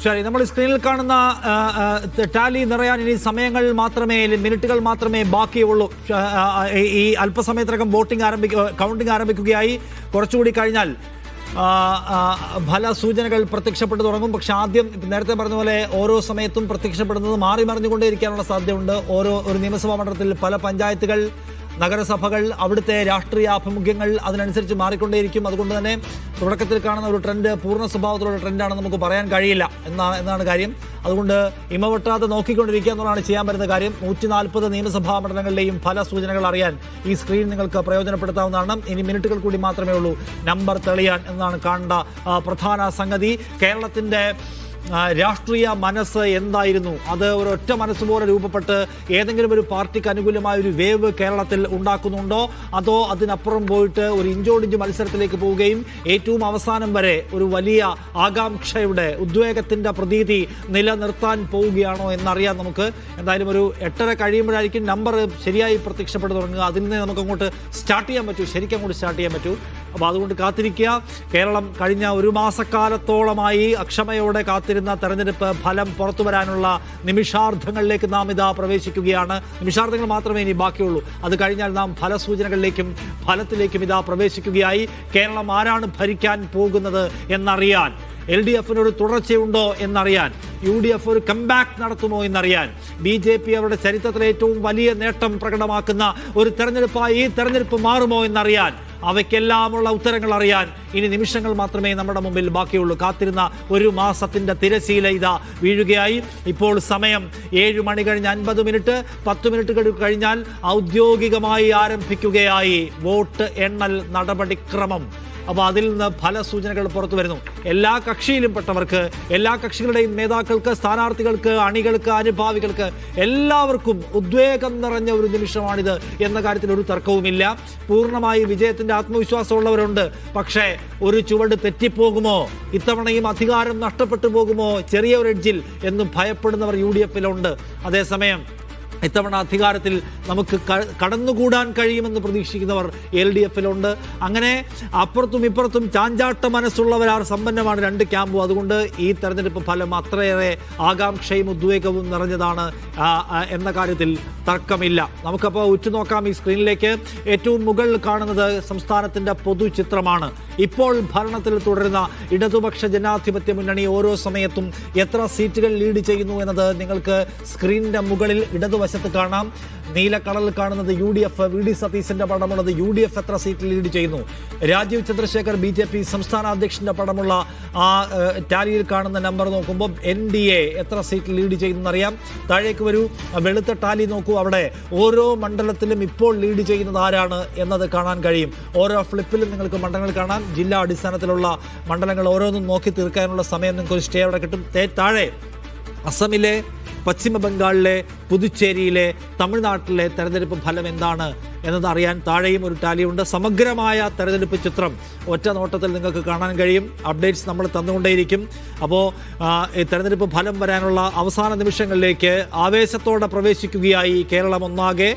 ശരി, നമ്മൾ സ്ക്രീനിൽ കാണുന്ന ടാലി നിറയാൻ ഇനി സമയങ്ങൾ മാത്രമേ, മിനിറ്റുകൾ മാത്രമേ ബാക്കിയുള്ളൂ. ഈ അല്പസമയത്തിനകം കൗണ്ടിംഗ് ആരംഭിക്കുകയായി. കുറച്ചുകൂടി കഴിഞ്ഞാൽ ഫല സൂചനകൾ പ്രത്യക്ഷപ്പെട്ടു തുടങ്ങും. പക്ഷെ ആദ്യം നേരത്തെ പറഞ്ഞ പോലെ ഓരോ സമയത്തും പ്രത്യക്ഷപ്പെടുന്നത് മാറി മറിഞ്ഞുകൊണ്ടേയിരിക്കാനുള്ള സാധ്യതയുണ്ട്. ഒരു നിയമസഭാ മണ്ഡലത്തിൽ പല പഞ്ചായത്തുകൾ, നഗരസഭകൾ, അവിടുത്തെ രാഷ്ട്രീയ ആഭിമുഖ്യങ്ങൾ അതിനനുസരിച്ച് മാറിക്കൊണ്ടേയിരിക്കും. അതുകൊണ്ട് തന്നെ തുടക്കത്തിൽ കാണുന്ന ഒരു ട്രെൻഡ് പൂർണ്ണ സ്വഭാവത്തിലുള്ള ട്രെൻഡാണ് നമുക്ക് പറയാൻ കഴിയില്ല എന്നാണ് കാര്യം. അതുകൊണ്ട് ഇമവെട്ടാതെ നോക്കിക്കൊണ്ടിരിക്കുക എന്നുള്ളതാണ് ചെയ്യാൻ പറ്റുന്ന കാര്യം. 140 നിയമസഭാ മണ്ഡലങ്ങളിലെയും ഫല സൂചനകൾ അറിയാൻ ഈ സ്ക്രീൻ നിങ്ങൾക്ക് പ്രയോജനപ്പെടുത്താവുന്നതാണ്. ഇനി മിനിറ്റുകൾ കൂടി മാത്രമേ ഉള്ളൂ നമ്പർ തെളിയാൻ എന്നാണ് കാണേണ്ട പ്രധാന സംഗതി. കേരളത്തിൻ്റെ രാഷ്ട്രീയ മനസ്സ് എന്തായിരുന്നു? അത് ഒരൊറ്റ മനസ്സുപോലെ രൂപപ്പെട്ട് ഏതെങ്കിലും ഒരു പാർട്ടിക്ക് അനുകൂലമായ ഒരു വേവ് കേരളത്തിൽ ഉണ്ടാക്കുന്നുണ്ടോ, അതോ അതിനപ്പുറം പോയിട്ട് ഒരു ഇഞ്ചോടിഞ്ച് മത്സരത്തിലേക്ക് പോവുകയും ഏറ്റവും അവസാനം വരെ ഒരു വലിയ ആകാംക്ഷയുടെ, ഉദ്വേഗത്തിൻ്റെ പ്രതീതി നിലനിർത്താൻ പോവുകയാണോ എന്നറിയാൻ നമുക്ക് എന്തായാലും ഒരു 8:30 കഴിയുമ്പോഴായിരിക്കും നമ്പർ ശരിയായി പ്രത്യക്ഷപ്പെട്ടു തുടങ്ങുക. അതിൽ നിന്ന് നമുക്ക് അങ്ങോട്ട് സ്റ്റാർട്ട് ചെയ്യാൻ പറ്റൂ, ശരിക്കും അങ്ങോട്ട് സ്റ്റാർട്ട് ചെയ്യാൻ പറ്റൂ. അപ്പോൾ അതുകൊണ്ട് കാത്തിരിക്കുക. കേരളം കഴിഞ്ഞ ഒരു മാസക്കാലത്തോളമായി അക്ഷമയോടെ കാത്തിരുന്ന തെരഞ്ഞെടുപ്പ് ഫലം പുറത്തു വരാനുള്ള നിമിഷാർദ്ധങ്ങളിലേക്ക് നാം ഇതാ പ്രവേശിക്കുകയാണ്. നിമിഷാർദ്ധങ്ങൾ മാത്രമേ ഇനി ബാക്കിയുള്ളൂ. അത് കഴിഞ്ഞാൽ നാം ഫലസൂചനകളിലേക്കും ഫലത്തിലേക്കും ഇതാ പ്രവേശിക്കുകയായി. കേരളം ആരാണ് ഭരിക്കാൻ പോകുന്നത് എന്നറിയാൻ, LDF-നൊരു തുടർച്ചയുണ്ടോ എന്നറിയാൻ, UDF ഒരു കംബാക്ക് നടത്തുമോ എന്നറിയാൻ, BJP അവരുടെ ചരിത്രത്തിലെ ഏറ്റവും വലിയ നേട്ടം പ്രകടമാക്കുന്ന ഒരു തെരഞ്ഞെടുപ്പായി ഈ തെരഞ്ഞെടുപ്പ് മാറുമോ എന്നറിയാൻ, അവയ്ക്കെല്ലാമുള്ള ഉത്തരങ്ങൾ അറിയാൻ ഇനി നിമിഷങ്ങൾ മാത്രമേ നമ്മുടെ മുമ്പിൽ ബാക്കിയുള്ളൂ. കാത്തിരുന്ന ഒരു മാസത്തിൻ്റെ തിരശീല ഇതാ വീഴുകയായി. ഇപ്പോൾ സമയം 7 മണി കഴിഞ്ഞ് 50 മിനിറ്റ്. 10 മിനിറ്റുകൾ കഴിഞ്ഞാൽ ഔദ്യോഗികമായി ആരംഭിക്കുകയായി വോട്ട് എണ്ണൽ നടപടിക്രമം. അപ്പോൾ അതിൽ നിന്ന് ഫലസൂചനകൾ പുറത്തു വരുന്നു. എല്ലാ കക്ഷിയിലും പെട്ടവർക്ക്, എല്ലാ കക്ഷികളുടെയും നേതാക്കൾക്ക്, സ്ഥാനാർത്ഥികൾക്ക്, അണികൾക്ക്, അനുഭാവികൾക്ക് എല്ലാവർക്കും ഉദ്വേഗം നിറഞ്ഞ ഒരു നിമിഷമാണിത് എന്ന കാര്യത്തിൽ ഒരു തർക്കവുമില്ല. പൂർണ്ണമായി വിജയത്തിൻ്റെ ആത്മവിശ്വാസമുള്ളവരുണ്ട്. പക്ഷേ ഒരു ചുവട് തെറ്റിപ്പോകുമോ, ഇത്തവണയും അധികാരം നഷ്ടപ്പെട്ടു പോകുമോ ചെറിയ ഒരു എഡ്ജിൽ എന്ന് ഭയപ്പെടുന്നവർ UDF-ലുണ്ട്. അതേസമയം ഇത്തവണ അധികാരത്തിൽ നമുക്ക് കടന്നുകൂടാൻ കഴിയുമെന്ന് പ്രതീക്ഷിക്കുന്നവർ LDF-ലുണ്ട്. അങ്ങനെ അപ്പുറത്തും ഇപ്പുറത്തും ചാഞ്ചാട്ട മനസ്സുള്ളവരാർ സമ്പന്നമാണ് രണ്ട് ക്യാമ്പും. അതുകൊണ്ട് ഈ തെരഞ്ഞെടുപ്പ് ഫലം അത്രയേറെ ആകാംക്ഷയും ഉദ്വേഗവും നിറഞ്ഞതാണ് എന്ന കാര്യത്തിൽ തർക്കമില്ല. നമുക്കപ്പോൾ ഉറ്റുനോക്കാം ഈ സ്ക്രീനിലേക്ക്. ഏറ്റവും മുകളിൽ കാണുന്നത് സംസ്ഥാനത്തിൻ്റെ പൊതുചിത്രമാണ്. ഇപ്പോൾ ഭരണത്തിൽ തുടരുന്ന ഇടതുപക്ഷ ജനാധിപത്യ മുന്നണി ഓരോ സമയത്തും എത്ര സീറ്റുകൾ ലീഡ് ചെയ്യുന്നു എന്നത് നിങ്ങൾക്ക് സ്ക്രീനിൻ്റെ മുകളിൽ ഇടതുവശത്ത് കാണാം. നീല കളറിൽ കാണുന്നത് UDF, VD സതീശന്റെ പടമുള്ളത് UDF എത്ര സീറ്റിൽ ലീഡ് ചെയ്യുന്നു. രാജീവ് ചന്ദ്രശേഖർ BJP സംസ്ഥാന അധ്യക്ഷന്റെ പടമുള്ള ആ ടാലിയിൽ കാണുന്ന നമ്പർ നോക്കുമ്പോൾ NDA എത്ര സീറ്റിൽ ലീഡ് ചെയ്യുന്നു എന്നറിയാം. താഴേക്ക് വരൂ, വെളുത്ത ടാലി നോക്കൂ. അവിടെ ഓരോ മണ്ഡലത്തിലും ഇപ്പോൾ ലീഡ് ചെയ്യുന്നത് ആരാണ് എന്നത് കാണാൻ കഴിയും. ഓരോ ഫ്ലിപ്പിലും നിങ്ങൾക്ക് മണ്ഡലങ്ങൾ കാണാം. ജില്ലാ അടിസ്ഥാനത്തിലുള്ള മണ്ഡലങ്ങൾ ഓരോന്നും നോക്കി തീർക്കാനുള്ള സമയം നിങ്ങൾക്ക് ഒരു സ്റ്റേ അവിടെ കിട്ടും. താഴെ അസമിലെ, പശ്ചിമ ബംഗാളിലെ, പുതുച്ചേരിയിലെ, തമിഴ്നാട്ടിലെ തെരഞ്ഞെടുപ്പ് ഫലം എന്താണ് എന്നത് അറിയാൻ താഴെയും ഒരു ടാലിയുണ്ട്. സമഗ്രമായ തെരഞ്ഞെടുപ്പ് ചിത്രം ഒറ്റ നോട്ടത്തിൽ നിങ്ങൾക്ക് കാണാൻ കഴിയും. അപ്ഡേറ്റ്സ് നമ്മൾ തന്നുകൊണ്ടേയിരിക്കും. അപ്പോൾ ഈ തെരഞ്ഞെടുപ്പ് ഫലം വരാനുള്ള അവസാന നിമിഷങ്ങളിലേക്ക് ആവേശത്തോടെ പ്രവേശിക്കുകയായി കേരളം ഒന്നാകെ.